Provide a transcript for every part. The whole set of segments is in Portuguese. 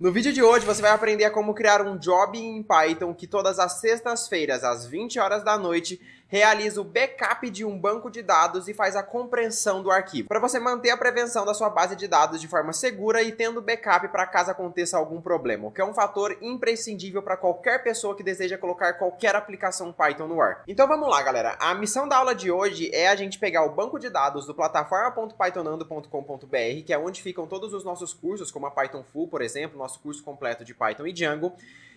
No vídeo de hoje você vai aprender a como criar um job em Python que todas as sextas-feiras, às 20 horas da noite, realiza o backup de um banco de dados e faz a compreensão do arquivo, para você manter a prevenção da sua base de dados de forma segura e tendo backup para caso aconteça algum problema, o que é um fator imprescindível para qualquer pessoa que deseja colocar qualquer aplicação Python no ar. Então vamos lá, galera. A missão da aula de hoje é a gente pegar o banco de dados do plataforma.pythonando.com.br, que é onde ficam todos os nossos cursos, como a Python Full, por exemplo, nosso curso completo de Python e Django,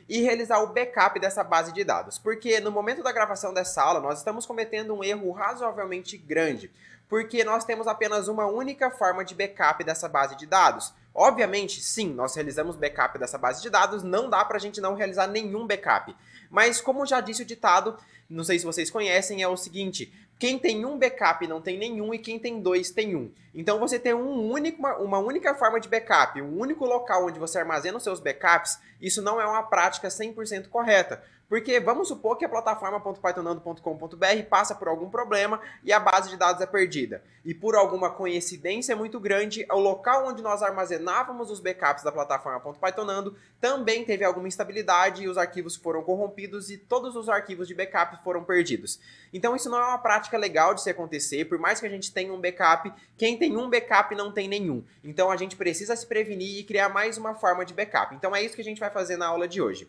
e realizar o backup dessa base de dados. Porque no momento da gravação dessa aula, nós estamos cometendo um erro razoavelmente grande, porque nós temos apenas uma única forma de backup dessa base de dados. Obviamente, sim, nós realizamos backup dessa base de dados, não dá pra gente não realizar nenhum backup. Mas como já disse o ditado, não sei se vocês conhecem, é o seguinte: quem tem um backup não tem nenhum e quem tem dois tem um. Então você ter uma única forma de backup, um único local onde você armazena os seus backups, isso não é uma prática 100% correta. Porque vamos supor que a plataforma.pythonando.com.br passa por algum problema e a base de dados é perdida. E por alguma coincidência muito grande, o local onde nós armazenávamos os backups da plataforma.pythonando também teve alguma instabilidade e os arquivos foram corrompidos e todos os arquivos de backup foram perdidos. Então isso não é uma prática legal de se acontecer, por mais que a gente tenha um backup, quem tem um backup não tem nenhum. Então a gente precisa se prevenir e criar mais uma forma de backup. Então é isso que a gente vai fazer na aula de hoje.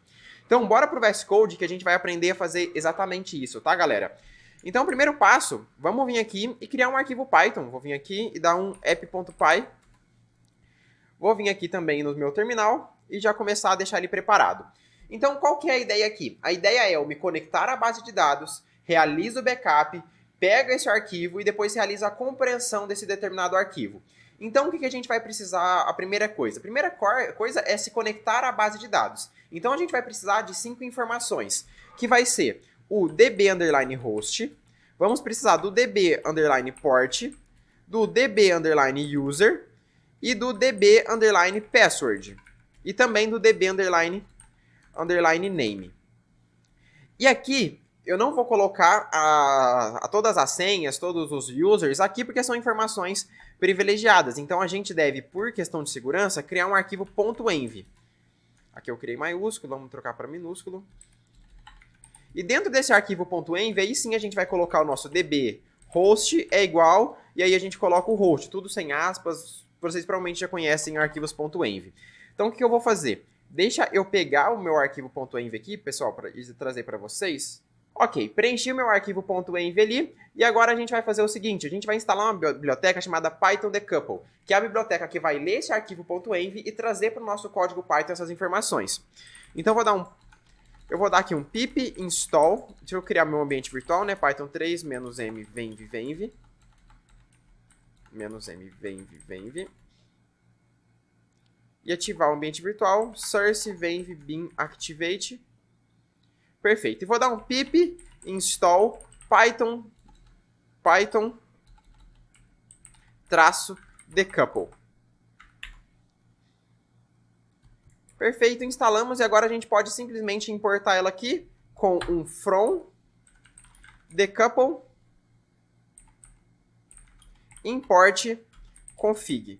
Então, bora pro VS Code que a gente vai aprender a fazer exatamente isso, tá, galera? Então, o primeiro passo, vamos vir aqui e criar um arquivo Python. Vou vir aqui e dar um app.py. Vou vir aqui também no meu terminal e já começar a deixar ele preparado. Então, qual que é a ideia aqui? A ideia é eu me conectar à base de dados, realizo o backup, pego esse arquivo e depois realizo a compreensão desse determinado arquivo. Então, o que a gente vai precisar? A primeira coisa é se conectar à base de dados. Então, a gente vai precisar de 5 informações, que vai ser o db_host, vamos precisar do db_port, do db_user e do db_password, e também do db_name. E aqui, eu não vou colocar todas as senhas, todos os users aqui, porque são informações privilegiadas. Então, a gente deve, por questão de segurança, criar um arquivo .env. Aqui eu criei maiúsculo, vamos trocar para minúsculo. E dentro desse arquivo .env, aí sim a gente vai colocar o nosso db host é igual, e aí a gente coloca o host, tudo sem aspas. Vocês provavelmente já conhecem arquivos .env. Então, o que eu vou fazer? Deixa eu pegar o meu arquivo .env aqui, pessoal, para trazer para vocês. Ok, preenchi o meu arquivo .env ali, e agora a gente vai fazer o seguinte: a gente vai instalar uma biblioteca chamada Python Decouple, que é a biblioteca que vai ler esse arquivo .env e trazer para o nosso código Python essas informações. Então eu vou dar aqui um pip install, deixa eu criar meu ambiente virtual, né, Python 3 -m venv, -m e ativar o ambiente virtual, source venv bin activate. Perfeito. E vou dar um pip install python-decouple. Perfeito, instalamos e agora a gente pode simplesmente importar ela aqui com um from decouple import config.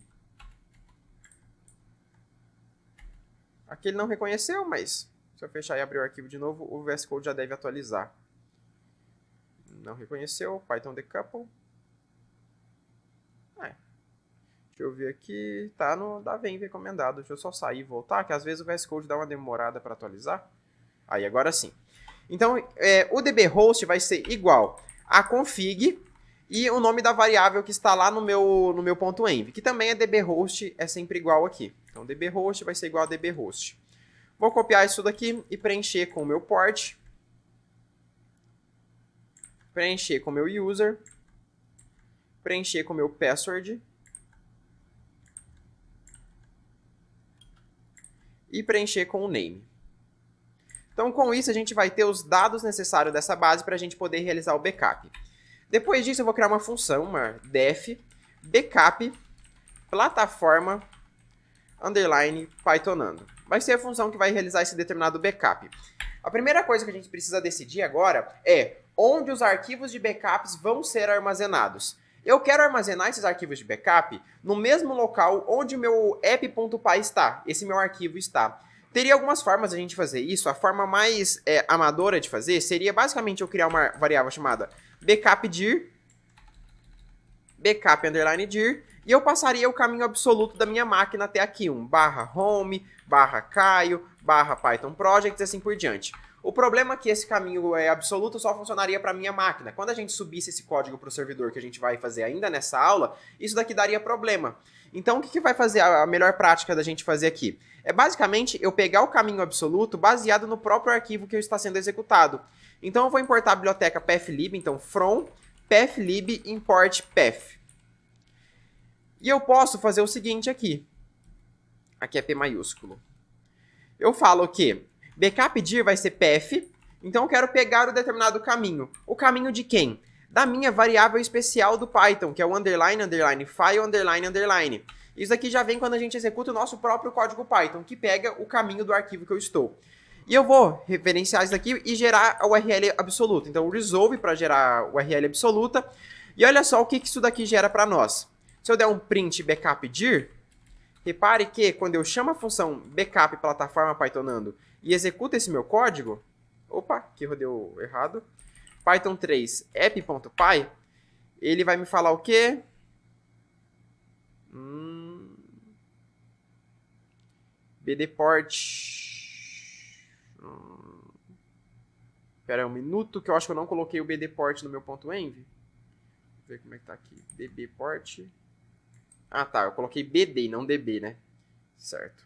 Aqui ele não reconheceu, mas se eu fechar e abrir o arquivo de novo, o VS Code já deve atualizar. Não reconheceu, Python Decouple. Deixa eu ver aqui, tá no da Venv recomendado. Deixa eu só sair e voltar, que às vezes o VS Code dá uma demorada para atualizar. Aí, agora sim. Então, o db_host vai ser igual a config e o nome da variável que está lá no meu .env, que também é db_host, é sempre igual aqui. Então, db_host vai ser igual a db_host. Vou copiar isso daqui e preencher com o meu port, preencher com o meu user, preencher com o meu password e preencher com o name. Então, com isso, a gente vai ter os dados necessários dessa base para a gente poder realizar o backup. Depois disso, eu vou criar uma função, uma def backup plataforma_pythonando. Vai ser a função que vai realizar esse determinado backup. A primeira coisa que a gente precisa decidir agora é onde os arquivos de backups vão ser armazenados. Eu quero armazenar esses arquivos de backup no mesmo local onde o meu app.py está, esse meu arquivo está. Teria algumas formas de a gente fazer isso. A forma mais amadora de fazer seria basicamente eu criar uma variável chamada backupdir, backup_dir, e eu passaria o caminho absoluto da minha máquina até aqui, /home, /caio, /python projects e assim por diante. O problema é que esse caminho absoluto só funcionaria para a minha máquina. Quando a gente subisse esse código para o servidor, que a gente vai fazer ainda nessa aula, isso daqui daria problema. Então, o que vai fazer a melhor prática da gente fazer aqui? É basicamente eu pegar o caminho absoluto baseado no próprio arquivo que está sendo executado. Então, eu vou importar a biblioteca pathlib, então from pathlib import path. E eu posso fazer o seguinte aqui. Aqui é P maiúsculo. Eu falo que backupdir vai ser path, então eu quero pegar o determinado caminho. O caminho de quem? Da minha variável especial do Python, que é o underline, underline, file, underline, underline. Isso aqui já vem quando a gente executa o nosso próprio código Python, que pega o caminho do arquivo que eu estou. E eu vou referenciar isso aqui e gerar a URL absoluta. Então, resolve para gerar a URL absoluta. E olha só o que isso daqui gera para nós. Se eu der um print backupdir, repare que quando eu chamo a função backup plataforma Pythonando e executo esse meu código, opa, que deu errado, Python 3 app.py, ele vai me falar o quê? bdport. Espera aí um minuto, que eu acho que eu não coloquei o bdport no meu .env. Vou ver como é que tá aqui. dbport. Ah, tá. Eu coloquei bd, não db, né? Certo.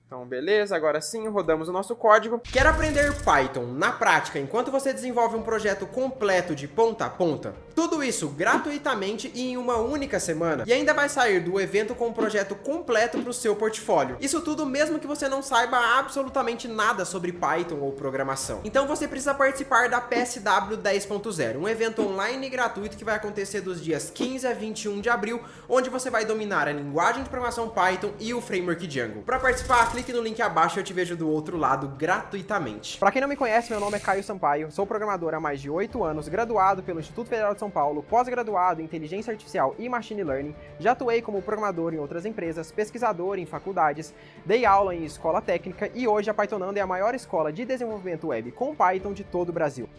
Então, beleza, agora sim, rodamos o nosso código. Quer aprender Python na prática enquanto você desenvolve um projeto completo de ponta a ponta? Tudo isso gratuitamente e em uma única semana. E ainda vai sair do evento com um projeto completo para o seu portfólio. Isso tudo mesmo que você não saiba absolutamente nada sobre Python ou programação. Então você precisa participar da PSW 10.0, um evento online e gratuito que vai acontecer dos dias 15 a 21 de abril, onde você vai dominar a linguagem de programação Python e o framework Django. Para participar, clique no link abaixo e eu te vejo do outro lado gratuitamente. Para quem não me conhece, meu nome é Caio Sampaio, sou programador há mais de 8 anos, graduado pelo Instituto Federal de São Paulo, pós-graduado em Inteligência Artificial e Machine Learning, já atuei como programador em outras empresas, pesquisador em faculdades, dei aula em escola técnica e hoje a Pythonando é a maior escola de desenvolvimento web com Python de todo o Brasil.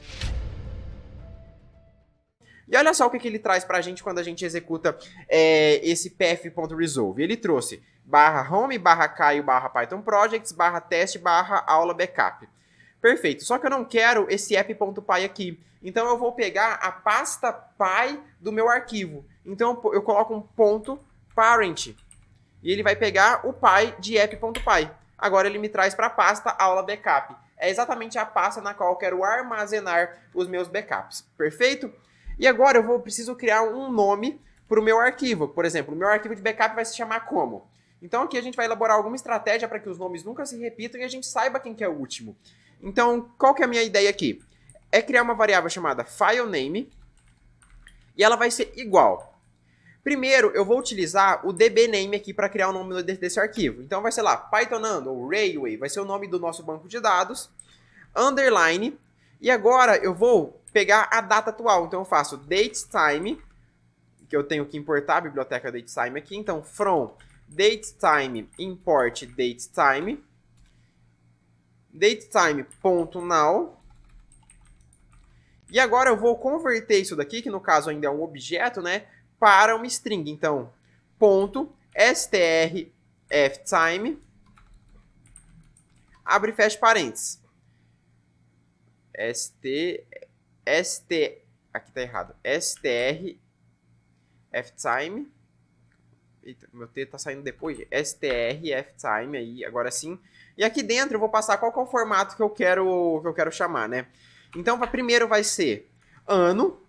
E olha só o que ele traz pra gente quando a gente executa esse path.resolve. Ele trouxe /home, /caio, /python projects, /test, /aula backup. Perfeito, só que eu não quero esse app.py aqui. Então eu vou pegar a pasta py do meu arquivo. Então eu coloco um ponto parent. E ele vai pegar o py de app.py. Agora ele me traz para a pasta aula backup. É exatamente a pasta na qual eu quero armazenar os meus backups. Perfeito? E agora eu preciso criar um nome para o meu arquivo. Por exemplo, o meu arquivo de backup vai se chamar como? Então aqui a gente vai elaborar alguma estratégia para que os nomes nunca se repitam e a gente saiba quem que é o último. Então, qual que é a minha ideia aqui? É criar uma variável chamada filename e ela vai ser igual. Primeiro, eu vou utilizar o dbname aqui para criar o nome desse arquivo. Então vai ser lá, Pythonando ou Railway, vai ser o nome do nosso banco de dados, underline, e agora eu vou pegar a data atual. Então eu faço datetime, que eu tenho que importar a biblioteca datetime aqui. Então from datetime import datetime, datetime.now. E agora eu vou converter isso daqui, que no caso ainda é um objeto, né, para uma string. Então, ponto strftime, abre e fecha parênteses. Aqui tá errado. strftime. Eita, meu T tá saindo depois. strftime aí, agora sim. E aqui dentro eu vou passar qual que é o formato que eu quero chamar, né? Então, primeiro vai ser ano.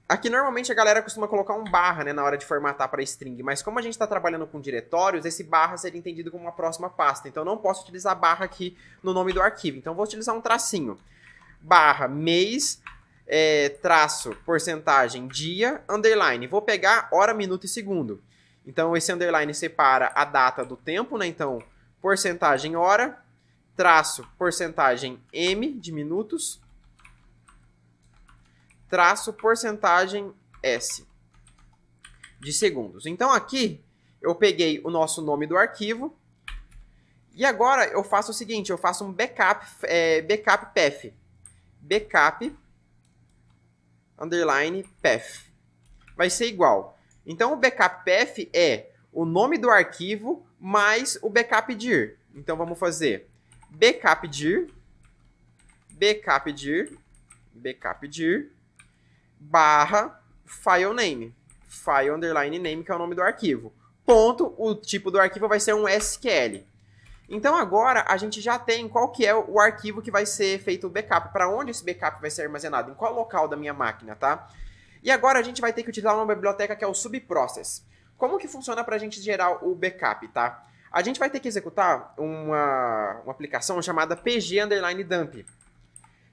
Aqui normalmente a galera costuma colocar um barra, né, na hora de formatar para string, mas como a gente está trabalhando com diretórios, esse barra seria entendido como uma próxima pasta. Então, eu não posso utilizar barra aqui no nome do arquivo. Então, eu vou utilizar um tracinho. Barra mês, traço, porcentagem, dia, underline. Vou pegar hora, minuto e segundo. Então, esse underline separa a data do tempo, né? Então, porcentagem hora, traço, porcentagem m de minutos, traço, porcentagem s. de segundos. Então aqui eu peguei o nosso nome do arquivo e agora eu faço o seguinte, eu faço um backup, backup path. Backup underline path. Vai ser igual. Então o backup path é o nome do arquivo mais o backup dir. Então vamos fazer backup dir barra file name. File underline name, que é o nome do arquivo. Ponto, o tipo do arquivo vai ser um SQL. Então agora a gente já tem qual que é o arquivo que vai ser feito o backup, para onde esse backup vai ser armazenado, em qual local da minha máquina, tá? E agora a gente vai ter que utilizar uma biblioteca que é o subprocess. Como que funciona para a gente gerar o backup, tá? A gente vai ter que executar uma aplicação chamada pg_dump,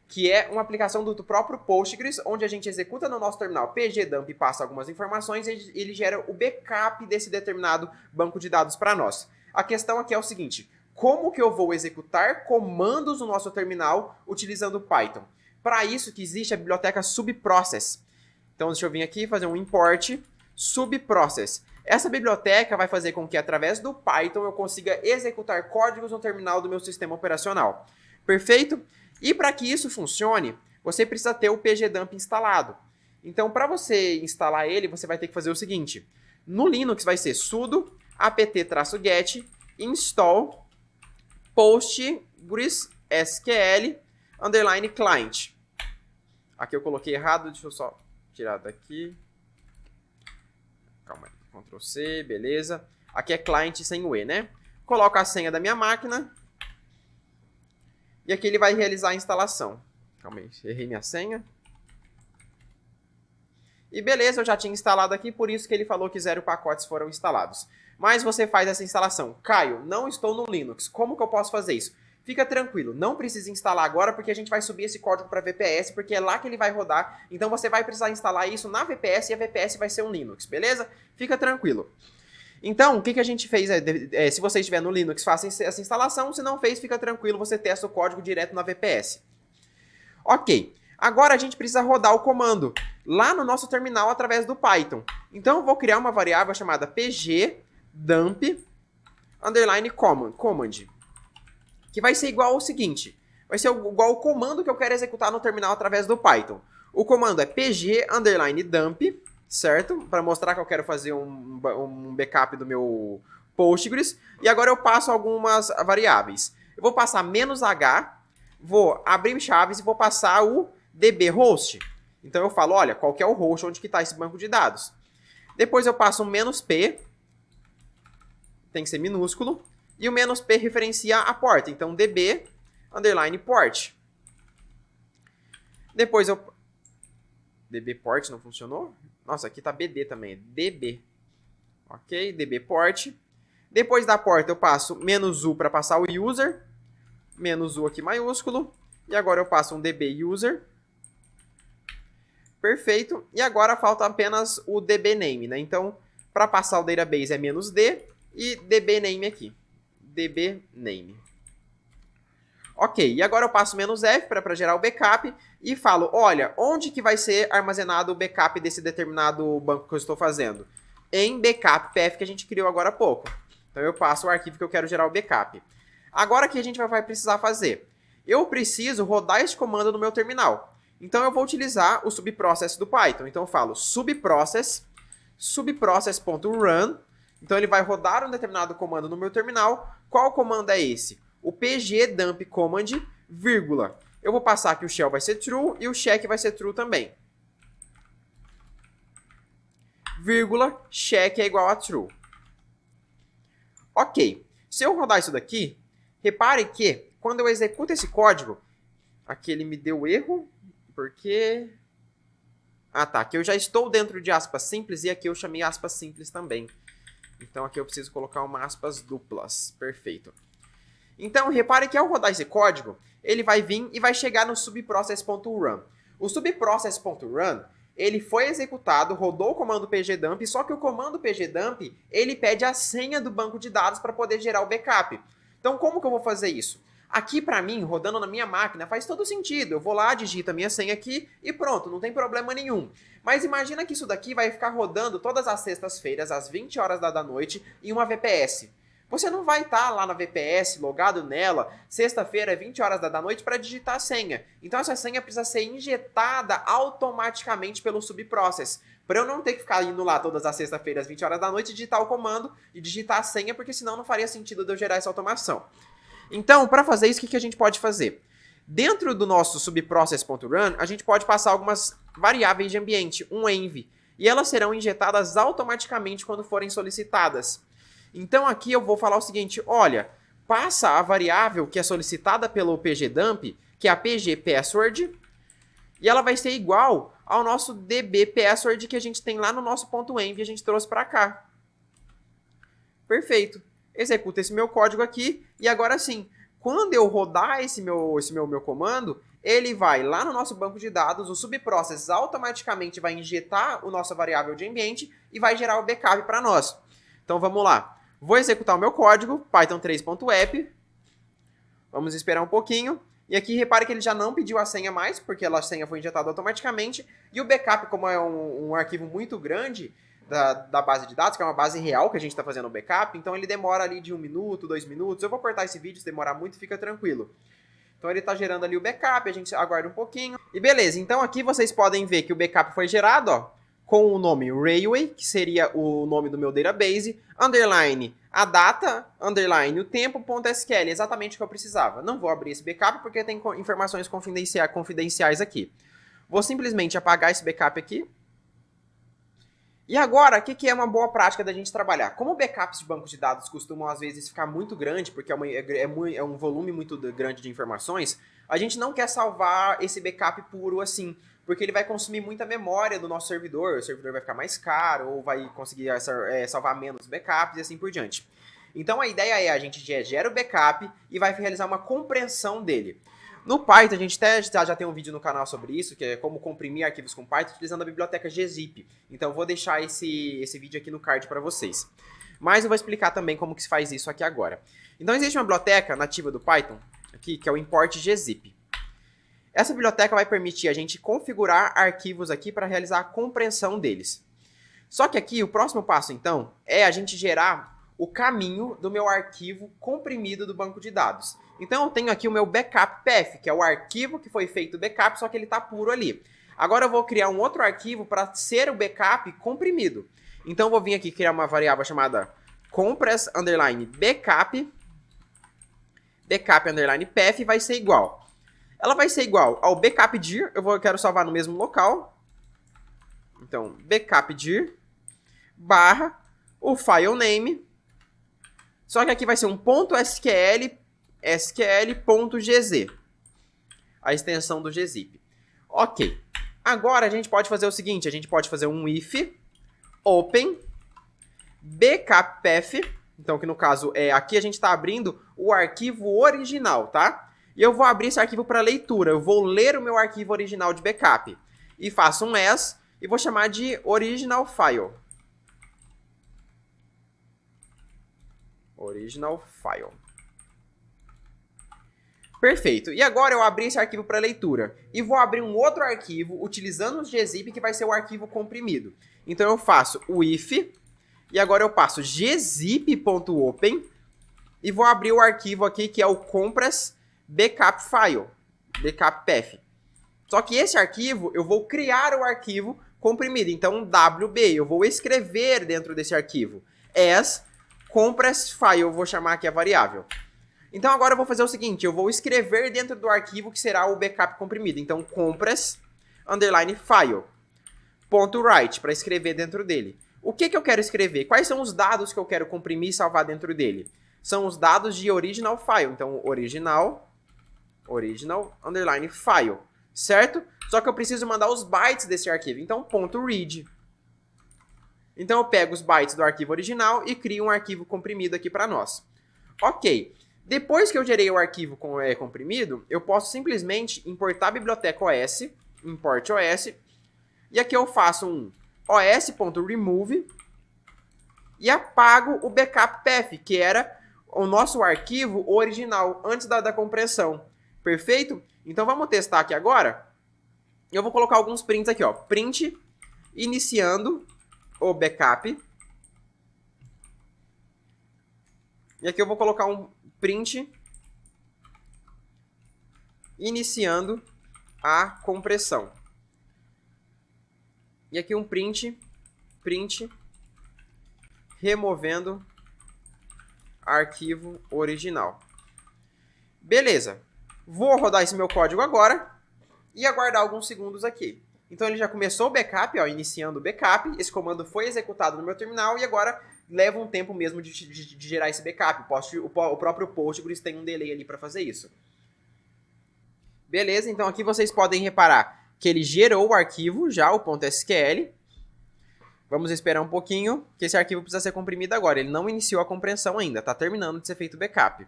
que é uma aplicação do próprio Postgres, onde a gente executa no nosso terminal pg_dump e passa algumas informações e ele gera o backup desse determinado banco de dados para nós. A questão aqui é o seguinte, como que eu vou executar comandos no nosso terminal utilizando Python? Para isso que existe a biblioteca subprocess. Então deixa eu vir aqui e fazer um import subprocess. Essa biblioteca vai fazer com que através do Python eu consiga executar códigos no terminal do meu sistema operacional. Perfeito? E para que isso funcione, você precisa ter o pg_dump instalado. Então, para você instalar ele, você vai ter que fazer o seguinte. No Linux vai ser sudo apt-get install PostgreSQL_client. Aqui eu coloquei errado, deixa eu só tirar daqui. Calma aí, Ctrl C, beleza. Aqui é client sem o E, né? Coloco a senha da minha máquina. E aqui ele vai realizar a instalação. Calma aí, errei minha senha. E beleza, eu já tinha instalado aqui, por isso que ele falou que 0 pacotes foram instalados. Mas você faz essa instalação. Caio, não estou no Linux. Como que eu posso fazer isso? Fica tranquilo, não precisa instalar agora, porque a gente vai subir esse código para VPS, porque é lá que ele vai rodar. Então você vai precisar instalar isso na VPS e a VPS vai ser um Linux, beleza? Fica tranquilo. Então, o que a gente fez? Se você estiver no Linux, faça essa instalação. Se não fez, fica tranquilo, você testa o código direto na VPS. Ok, agora a gente precisa rodar o comando lá no nosso terminal através do Python. Então, eu vou criar uma variável chamada pg_dump_command, que vai ser igual ao seguinte. Vai ser igual ao comando que eu quero executar no terminal através do Python. O comando é pg_dump, certo? Para mostrar que eu quero fazer um backup do meu Postgres. E agora eu passo algumas variáveis. Eu vou passar "-h", vou abrir chaves e vou passar o db_host. Então eu falo, olha, qual que é o host onde que está esse banco de dados. Depois eu passo um "-p", tem que ser minúsculo. E o "-p" referencia a porta. Então db_port. Depois eu... db_port não funcionou? Nossa, aqui tá BD também. db. Ok, db_port. Depois da porta eu passo "-u" para passar o user. "-u" aqui maiúsculo. E agora eu passo um db_user. Perfeito. E agora falta apenas o db_name, né? Então, para passar o database é "-d" e db_name aqui. db_name. Ok, e agora eu passo "-f" para gerar o backup e falo, olha, onde que vai ser armazenado o backup desse determinado banco que eu estou fazendo? Em backup path que a gente criou agora há pouco. Então eu passo o arquivo que eu quero gerar o backup. Agora o que a gente vai precisar fazer? Eu preciso rodar esse comando no meu terminal. Então eu vou utilizar o subprocess do Python. Então eu falo subprocess.run. Então ele vai rodar um determinado comando no meu terminal. Qual comando é esse? O pg_dump command, vírgula. Eu vou passar que o shell vai ser true e o check vai ser true também. Vírgula, check é igual a true. Ok. Se eu rodar isso daqui, repare que quando eu executo esse código, aqui ele me deu erro, porque... Ah tá, aqui eu já estou dentro de aspas simples e aqui eu chamei aspas simples também. Então aqui eu preciso colocar uma aspas duplas. Perfeito. Então, repare que ao rodar esse código, ele vai vir e vai chegar no subprocess.run. O subprocess.run, ele foi executado, rodou o comando pg_dump, só que o comando pg_dump, ele pede a senha do banco de dados para poder gerar o backup. Então, como que eu vou fazer isso? Aqui para mim, rodando na minha máquina, faz todo sentido. Eu vou lá, digito a minha senha aqui e pronto, não tem problema nenhum. Mas imagina que isso daqui vai ficar rodando todas as sextas-feiras, às 20 horas da noite, em uma VPS. Você não vai estar lá na VPS, logado nela, sexta-feira, 20 horas da noite, para digitar a senha. Então essa senha precisa ser injetada automaticamente pelo subprocess. Para eu não ter que ficar indo lá todas as sextas-feiras, 20 horas da noite, digitar o comando e digitar a senha, porque senão não faria sentido de eu gerar essa automação. Então, para fazer isso, o que a gente pode fazer? Dentro do nosso subprocess.run, a gente pode passar algumas variáveis de ambiente, um env, e elas serão injetadas automaticamente quando forem solicitadas. Então aqui eu vou falar o seguinte, olha, passa a variável que é solicitada pelo pgdump, que é a pgpassword, e ela vai ser igual ao nosso dbpassword que a gente tem lá no nosso .env e a gente trouxe para cá. Perfeito. Executa esse meu código aqui e agora sim, quando eu rodar esse meu comando, ele vai lá no nosso banco de dados, o subprocess automaticamente vai injetar a nossa variável de ambiente e vai gerar o backup para nós. Então vamos lá. Vou executar o meu código, python3.app. Vamos esperar um pouquinho. E aqui repare que ele já não pediu a senha mais, porque a senha foi injetada automaticamente. E o backup, como é um arquivo muito grande da base de dados, que é uma base real que a gente está fazendo o backup, então ele demora ali de 1 minuto, 2 minutos. Eu vou cortar esse vídeo, se demorar muito, fica tranquilo. Então ele está gerando ali o backup, a gente aguarda um pouquinho. E beleza, então aqui vocês podem ver que o backup foi gerado, ó, com o nome Railway, que seria o nome do meu database, underline a data, underline o tempo, .sql, exatamente o que eu precisava. Não vou abrir esse backup porque tem informações confidenciais aqui. Vou simplesmente apagar esse backup aqui. E agora, o que é uma boa prática da gente trabalhar? Como backups de bancos de dados costumam às vezes ficar muito grande, porque é um volume muito grande de informações, a gente não quer salvar esse backup puro assim, porque ele vai consumir muita memória do nosso servidor, o servidor vai ficar mais caro, ou vai conseguir salvar menos backups e assim por diante. Então a ideia é a gente gera o backup e vai realizar uma compreensão dele. No Python, a gente até já tem um vídeo no canal sobre isso, que é como comprimir arquivos com Python utilizando a biblioteca gzip. Então eu vou deixar esse vídeo aqui no card para vocês. Mas eu vou explicar também como que se faz isso aqui agora. Então existe uma biblioteca nativa do Python, aqui, que é o import gzip. Essa biblioteca vai permitir a gente configurar arquivos aqui para realizar a compreensão deles. Só que aqui o próximo passo, então, é a gente gerar o caminho do meu arquivo comprimido do banco de dados. Então eu tenho aqui o meu backup path, que é o arquivo que foi feito o backup, só que ele está puro ali. Agora eu vou criar um outro arquivo para ser o backup comprimido. Então eu vou vir aqui criar uma variável chamada compress underline backup underline path, vai ser igual. Ela vai ser igual ao backup dir, eu quero salvar no mesmo local. Então backup dir barra o file name. Só que aqui vai ser um .sql.gz, a extensão do gzip. Ok. Agora a gente pode fazer o seguinte, a gente pode fazer um if open backup path, então que no caso aqui a gente está abrindo o arquivo original, tá? E eu vou abrir esse arquivo para leitura, eu vou ler o meu arquivo original de backup. E faço um as e vou chamar de original file. Original file. Perfeito. E agora eu abri esse arquivo para leitura. E vou abrir um outro arquivo utilizando o gzip, que vai ser o arquivo comprimido. Então eu faço o if, e agora eu passo gzip.open, e vou abrir o arquivo aqui, que é o compress backup file, backup path. Só que esse arquivo, eu vou criar o arquivo comprimido. Então, wb, eu vou escrever dentro desse arquivo. As compress file, eu vou chamar aqui a variável. Então agora eu vou fazer o seguinte, eu vou escrever dentro do arquivo que será o backup comprimido. Então compress underline file ponto write, para escrever dentro dele. O que eu quero escrever? Quais são os dados que eu quero comprimir e salvar dentro dele? São os dados de original file. Então original underline file, certo? Só que eu preciso mandar os bytes desse arquivo. Então .read. Então eu pego os bytes do arquivo original e crio um arquivo comprimido aqui para nós. Ok. Depois que eu gerei o arquivo comprimido, eu posso simplesmente importar a biblioteca OS, import OS, e aqui eu faço um os.remove e apago o backup path, que era o nosso arquivo original antes da compressão. Perfeito? Então vamos testar aqui agora. Eu vou colocar alguns prints aqui, ó. Print iniciando o backup. E aqui eu vou colocar um print iniciando a compressão. E aqui um print removendo arquivo original. Beleza. Vou rodar esse meu código agora e aguardar alguns segundos aqui. Então ele já começou o backup, ó, iniciando o backup. Esse comando foi executado no meu terminal e agora leva um tempo mesmo de gerar esse backup. O próprio Postgres tem um delay ali para fazer isso. Beleza, então aqui vocês podem reparar que ele gerou o arquivo já, o .sql. Vamos esperar um pouquinho, que esse arquivo precisa ser comprimido agora. Ele não iniciou a compressão ainda, está terminando de ser feito o backup.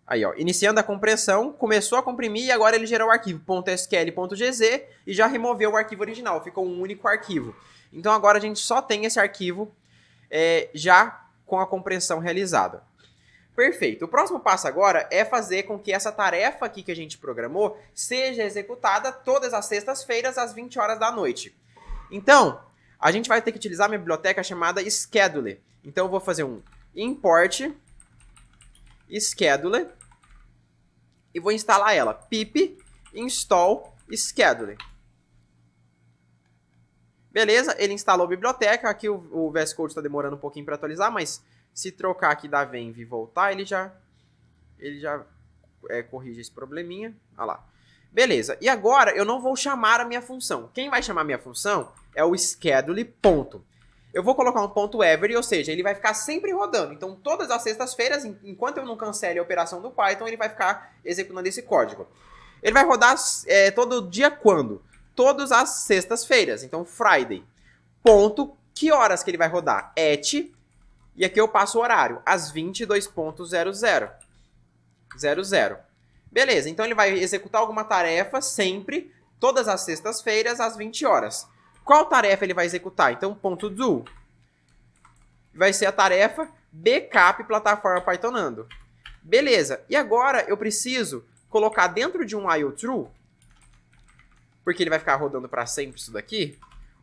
Aí, ó, iniciando a compressão, começou a comprimir e agora ele gerou o arquivo .sql.gz e já removeu o arquivo original, ficou um único arquivo. Então agora a gente só tem esse arquivo já com a compressão realizada. Perfeito. O próximo passo agora é fazer com que essa tarefa aqui que a gente programou seja executada todas as sextas-feiras às 20 horas da noite. Então, a gente vai ter que utilizar uma biblioteca chamada Scheduler. Então eu vou fazer um import Scheduler e vou instalar ela. Pip install Scheduler. Beleza, ele instalou a biblioteca. Aqui o VS Code está demorando um pouquinho para atualizar, mas se trocar aqui da Venv e voltar, ele já corrige esse probleminha. Olha lá. Beleza, e agora eu não vou chamar a minha função. Quem vai chamar a minha função é o schedule ponto. Eu vou colocar um ponto every, ou seja, ele vai ficar sempre rodando. Então, todas as sextas-feiras, enquanto eu não cancele a operação do Python, ele vai ficar executando esse código. Ele vai rodar todo dia quando? Todas as sextas-feiras. Então, Friday. Ponto, que horas que ele vai rodar? At, e aqui eu passo o horário, às 22.00. Beleza, então ele vai executar alguma tarefa sempre, todas as sextas-feiras, às 20 horas. Qual tarefa ele vai executar? Então, ponto .do vai ser a tarefa backup plataforma Pythonando. Beleza, e agora eu preciso colocar dentro de um while true, porque ele vai ficar rodando para sempre isso daqui,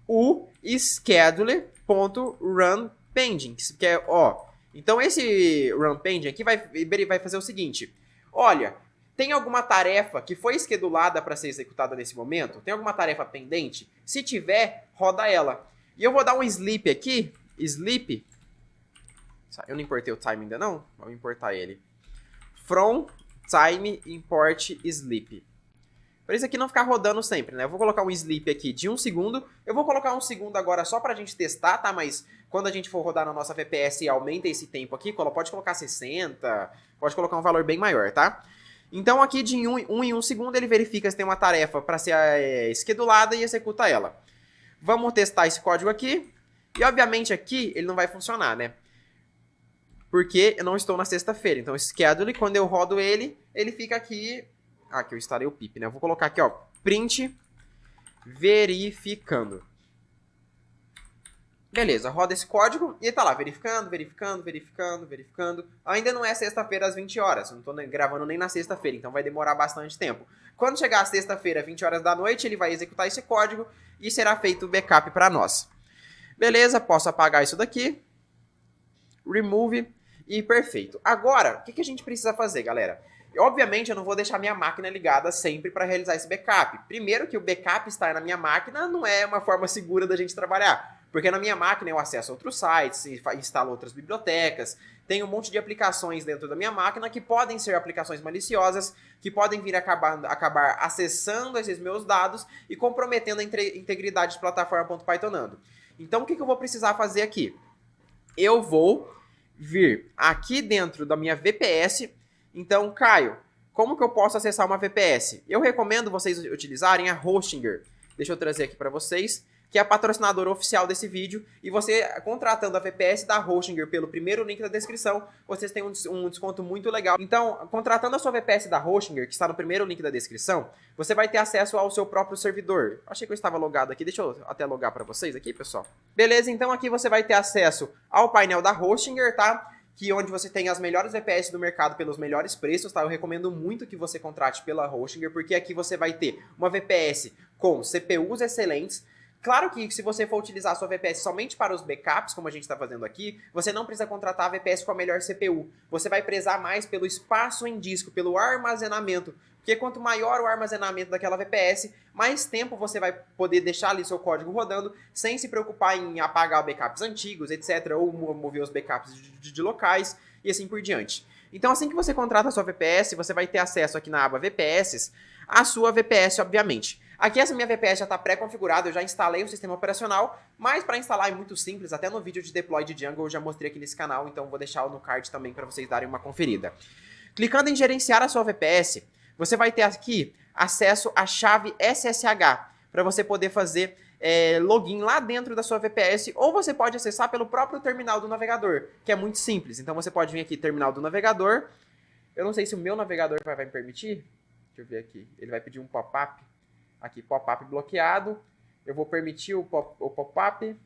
o scheduler.runPending, que é, ó, então esse runPending aqui vai fazer o seguinte, olha, tem alguma tarefa que foi esquedulada para ser executada nesse momento? Tem alguma tarefa pendente? Se tiver, roda ela. E eu vou dar um sleep aqui. Sleep. Eu não importei o time ainda não. Vamos importar ele. From time import sleep. Para isso aqui não ficar rodando sempre, né? Eu vou colocar um sleep aqui de 1 segundo. Eu vou colocar 1 segundo agora só para a gente testar, tá? Mas quando a gente for rodar na nossa VPS, aumenta esse tempo aqui. Pode colocar 60. Pode colocar um valor bem maior, tá? Então aqui de 1 em 1 segundo ele verifica se tem uma tarefa para ser esquedulada e executa ela. Vamos testar esse código aqui. E obviamente aqui ele não vai funcionar, né? Porque eu não estou na sexta-feira. Então schedule, quando eu rodo ele fica aqui... Ah, aqui eu instalei o pip, né? Eu vou colocar aqui, ó, print verificando. Beleza, roda esse código e tá lá, verificando. Ainda não é sexta-feira às 20 horas, eu não tô gravando nem na sexta-feira, então vai demorar bastante tempo. Quando chegar a sexta-feira, 20 horas da noite, ele vai executar esse código e será feito o backup para nós. Beleza, posso apagar isso daqui. Remove e perfeito. Agora, o que a gente precisa fazer, galera? Obviamente, eu não vou deixar minha máquina ligada sempre para realizar esse backup. Primeiro que o backup estar na minha máquina não é uma forma segura da gente trabalhar. Porque na minha máquina eu acesso a outros sites, instalo outras bibliotecas, tem um monte de aplicações dentro da minha máquina que podem ser aplicações maliciosas, que podem vir acabar acessando esses meus dados e comprometendo a integridade de plataforma.pythonando. Então o que eu vou precisar fazer aqui? Eu vou vir aqui dentro da minha VPS. Então, Caio, como que eu posso acessar uma VPS? Eu recomendo vocês utilizarem a Hostinger. Deixa eu trazer aqui para vocês, que é a patrocinadora oficial desse vídeo. E você, contratando a VPS da Hostinger pelo primeiro link da descrição, vocês têm um desconto muito legal. Então, contratando a sua VPS da Hostinger, que está no primeiro link da descrição, você vai ter acesso ao seu próprio servidor. Achei que eu estava logado aqui, deixa eu até logar para vocês aqui, pessoal. Beleza, então aqui você vai ter acesso ao painel da Hostinger, tá? que onde você tem as melhores VPS do mercado pelos melhores preços, tá? Eu recomendo muito que você contrate pela Hostinger, porque aqui você vai ter uma VPS com CPUs excelentes. Claro que se você for utilizar a sua VPS somente para os backups, como a gente está fazendo aqui, você não precisa contratar a VPS com a melhor CPU. Você vai prezar mais pelo espaço em disco, pelo armazenamento. Porque quanto maior o armazenamento daquela VPS, mais tempo você vai poder deixar ali seu código rodando, sem se preocupar em apagar backups antigos, etc. Ou mover os backups de locais e assim por diante. Então assim que você contrata a sua VPS, você vai ter acesso aqui na aba VPS, à sua VPS, obviamente. Aqui essa minha VPS já está pré-configurada, eu já instalei o sistema operacional, mas para instalar é muito simples, até no vídeo de deploy de Django eu já mostrei aqui nesse canal, então vou deixar no card também para vocês darem uma conferida. Clicando em gerenciar a sua VPS, você vai ter aqui acesso à chave SSH, para você poder fazer login lá dentro da sua VPS, ou você pode acessar pelo próprio terminal do navegador, que é muito simples. Então você pode vir aqui, terminal do navegador, eu não sei se o meu navegador vai me permitir, deixa eu ver aqui, ele vai pedir um pop-up. Aqui, pop-up bloqueado. Eu vou permitir o pop-up.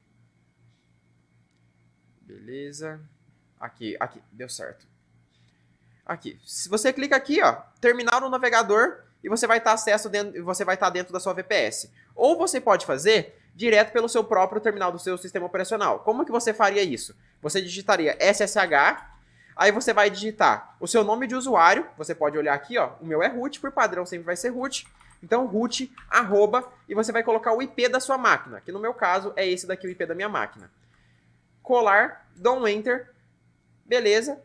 Beleza. Aqui, deu certo. Aqui. Se você clica aqui, ó, terminal no navegador, e você vai estar dentro da sua VPS. Ou você pode fazer direto pelo seu próprio terminal do seu sistema operacional. Como que você faria isso? Você digitaria SSH, aí você vai digitar o seu nome de usuário. Você pode olhar aqui, ó, o meu é root, por padrão sempre vai ser root. Então, root, arroba, e você vai colocar o IP da sua máquina, que no meu caso é esse daqui o IP da minha máquina. Colar, dou um enter, beleza.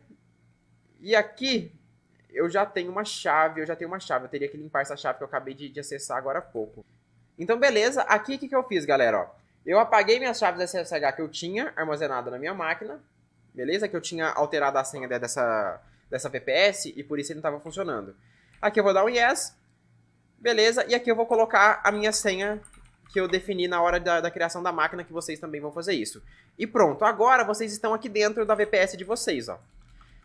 E aqui eu já tenho uma chave, eu teria que limpar essa chave que eu acabei de acessar agora há pouco. Então, beleza, aqui o que eu fiz, galera? Ó, eu apaguei minhas chaves SSH que eu tinha armazenada na minha máquina, beleza? Que eu tinha alterado a senha dessa VPS e por isso ele não estava funcionando. Aqui eu vou dar um yes. Beleza, e aqui eu vou colocar a minha senha que eu defini na hora da criação da máquina, que vocês também vão fazer isso. E pronto, agora vocês estão aqui dentro da VPS de vocês, ó.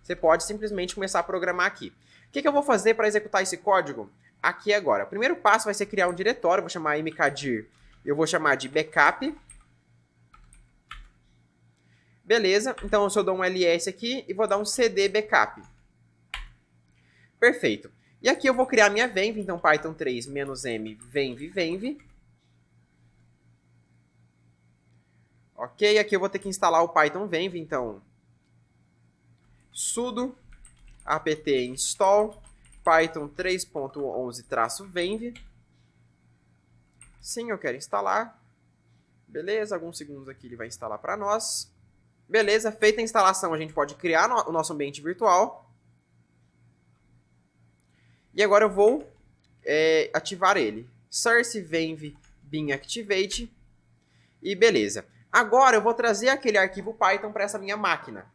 Você pode simplesmente começar a programar aqui. O que eu vou fazer para executar esse código aqui agora? O primeiro passo vai ser criar um diretório, eu vou chamar mkdir, eu vou chamar de backup. Beleza, então eu só dou um ls aqui e vou dar um cd backup. Perfeito. E aqui eu vou criar minha venv, então Python 3 -m venv. Ok, aqui eu vou ter que instalar o Python venv, então sudo apt install Python 3.11-venv. Sim, eu quero instalar. Beleza, alguns segundos aqui ele vai instalar para nós. Beleza, feita a instalação, a gente pode criar o nosso ambiente virtual. E agora eu vou ativar ele. Source venv bin activate. E beleza. Agora eu vou trazer aquele arquivo Python para essa minha máquina.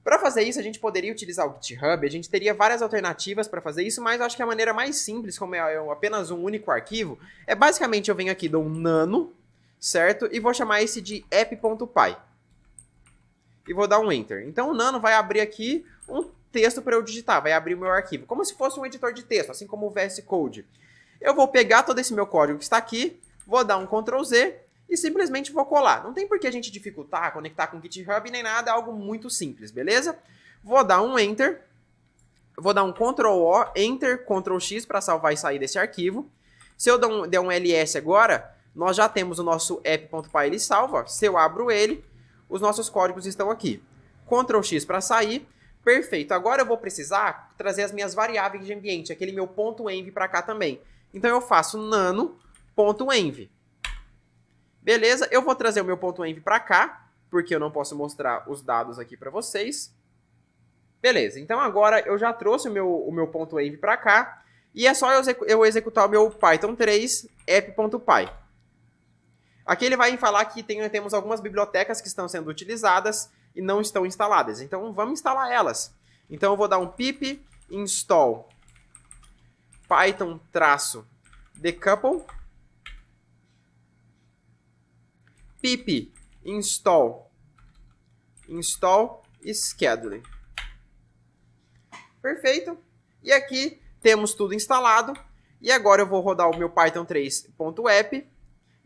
Para fazer isso, a gente poderia utilizar o GitHub. A gente teria várias alternativas para fazer isso, mas eu acho que a maneira mais simples, como é apenas um único arquivo, é basicamente eu venho aqui, dou um nano, certo? E vou chamar esse de app.py. E vou dar um enter. Então o nano vai abrir aqui um texto para eu digitar, vai abrir o meu arquivo, como se fosse um editor de texto, assim como o VS Code. Eu vou pegar todo esse meu código que está aqui, vou dar um Ctrl Z e simplesmente vou colar. Não tem por que a gente dificultar, conectar com o GitHub nem nada, é algo muito simples, beleza? Vou dar um Enter, vou dar um Ctrl O, Enter, Ctrl X para salvar e sair desse arquivo. Se eu der um ls agora, nós já temos o nosso app.py ele salvo. Se eu abro ele, os nossos códigos estão aqui. Ctrl X para sair. Perfeito. Agora eu vou precisar trazer as minhas variáveis de ambiente, aquele meu .env para cá também. Então eu faço nano.env. Beleza, eu vou trazer o meu .env para cá, porque eu não posso mostrar os dados aqui para vocês. Beleza, então agora eu já trouxe o meu .env para cá, e é só eu executar o meu Python 3 app.py. Aqui ele vai falar que temos algumas bibliotecas que estão sendo utilizadas e não estão instaladas. Então vamos instalar elas. Então eu vou dar um pip install python-decouple pip install schedule. Perfeito. E aqui temos tudo instalado. E agora eu vou rodar o meu Python 3.app.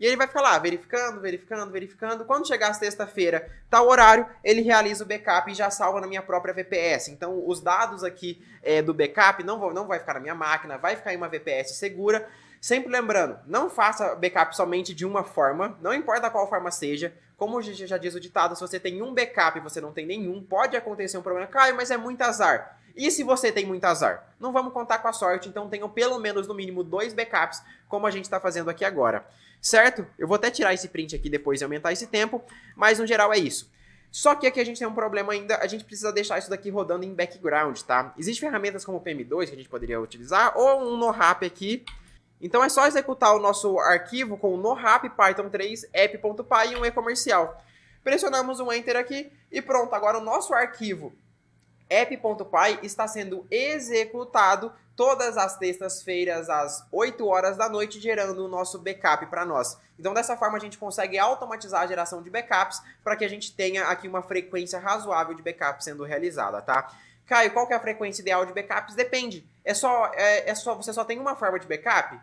E ele vai ficar lá, verificando, verificando, verificando. Quando chegar a sexta-feira, tal horário, ele realiza o backup e já salva na minha própria VPS. Então, os dados aqui do backup não vai ficar na minha máquina, vai ficar em uma VPS segura. Sempre lembrando, não faça backup somente de uma forma, não importa qual forma seja. Como já diz o ditado, se você tem um backup e você não tem nenhum, pode acontecer um problema. Caio, mas é muito azar. E se você tem muito azar? Não vamos contar com a sorte, então tenham pelo menos, no mínimo, 2 backups, como a gente está fazendo aqui agora. Certo? Eu vou até tirar esse print aqui depois e aumentar esse tempo, mas no geral é isso. Só que aqui a gente tem um problema ainda, a gente precisa deixar isso daqui rodando em background, tá? Existem ferramentas como o PM2 que a gente poderia utilizar, ou um NoHap aqui. Então é só executar o nosso arquivo com o NoHap Python 3 app.py e um e-comercial. Pressionamos um Enter aqui e pronto, agora o nosso arquivo app.py está sendo executado todas as sextas-feiras às 8 horas da noite, gerando o nosso backup para nós. Então, dessa forma, a gente consegue automatizar a geração de backups para que a gente tenha aqui uma frequência razoável de backup sendo realizada, tá? Caio, qual que é a frequência ideal de backups? Depende. Você só tem uma forma de backup?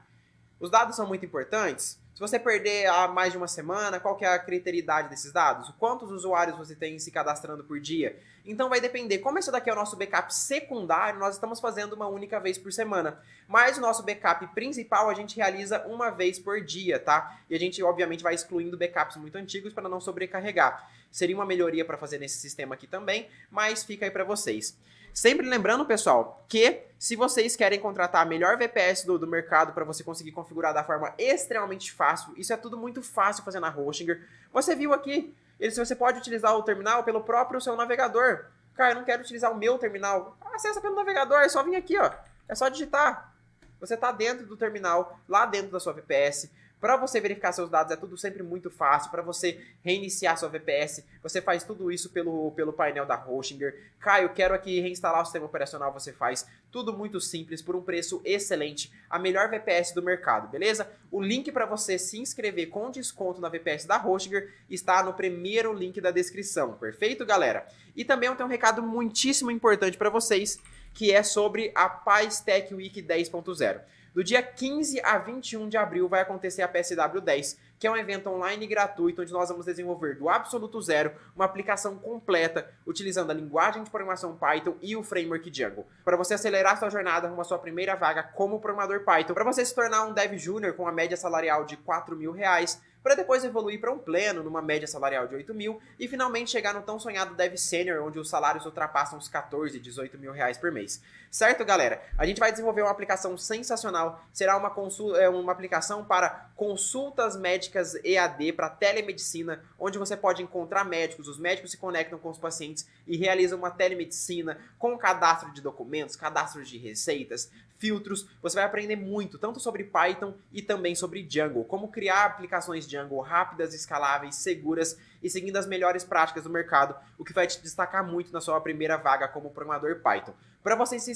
Os dados são muito importantes? Se você perder há mais de uma semana, qual que é a criteridade desses dados? Quantos usuários você tem se cadastrando por dia? Então vai depender. Como esse daqui é o nosso backup secundário, nós estamos fazendo uma única vez por semana. Mas o nosso backup principal a gente realiza uma vez por dia, tá? E a gente, obviamente, vai excluindo backups muito antigos para não sobrecarregar. Seria uma melhoria para fazer nesse sistema aqui também, mas fica aí para vocês. Sempre lembrando, pessoal, que se vocês querem contratar a melhor VPS do mercado para você conseguir configurar da forma extremamente fácil, isso é tudo muito fácil fazer na Hostinger. Você viu aqui, você pode utilizar o terminal pelo próprio seu navegador. Cara, eu não quero utilizar o meu terminal. Acessa pelo navegador, é só vir aqui, ó. É só digitar. Você está dentro do terminal, lá dentro da sua VPS. Para você verificar seus dados é tudo sempre muito fácil. Para você reiniciar sua VPS, você faz tudo isso pelo painel da Hostinger. Caio, quero aqui reinstalar o sistema operacional, você faz tudo muito simples, por um preço excelente. A melhor VPS do mercado, beleza? O link para você se inscrever com desconto na VPS da Hostinger está no primeiro link da descrição. Perfeito, galera? E também eu tenho um recado muitíssimo importante para vocês, que é sobre a PyS Tech Week 10.0. Do dia 15 a 21 de abril vai acontecer a PSW 10, que é um evento online gratuito onde nós vamos desenvolver do absoluto zero uma aplicação completa utilizando a linguagem de programação Python e o framework Django, para você acelerar sua jornada rumo à sua primeira vaga como programador Python, para você se tornar um Dev Júnior com uma média salarial de R$4.000, para depois evoluir para um pleno numa média salarial de 8 mil e finalmente chegar no tão sonhado Dev Senior, onde os salários ultrapassam os 14, 18 mil reais por mês. Certo, galera? A gente vai desenvolver uma aplicação sensacional, será uma aplicação para consultas médicas EAD, para telemedicina, onde você pode encontrar médicos, os médicos se conectam com os pacientes e realizam uma telemedicina com cadastro de documentos, cadastro de receitas, filtros. Você vai aprender muito, tanto sobre Python e também sobre Django, como criar aplicações Django rápidas, escaláveis, seguras e seguindo as melhores práticas do mercado, o que vai te destacar muito na sua primeira vaga como programador Python. Para você se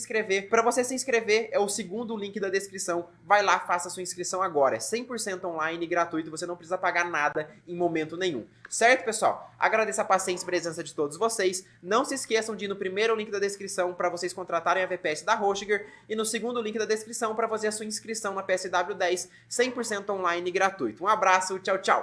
inscrever é o segundo link da descrição. Vai lá, faça sua inscrição agora. É 100% online, gratuito, você não precisa pagar nada em momento nenhum. Certo, pessoal? Agradeço a paciência e presença de todos vocês. Não se esqueçam de ir no primeiro link da descrição para vocês contratarem a VPS da Hostinger e no segundo link da descrição para fazer a sua inscrição na PSW 10, 100% online, gratuito. Um abraço, tchau, tchau!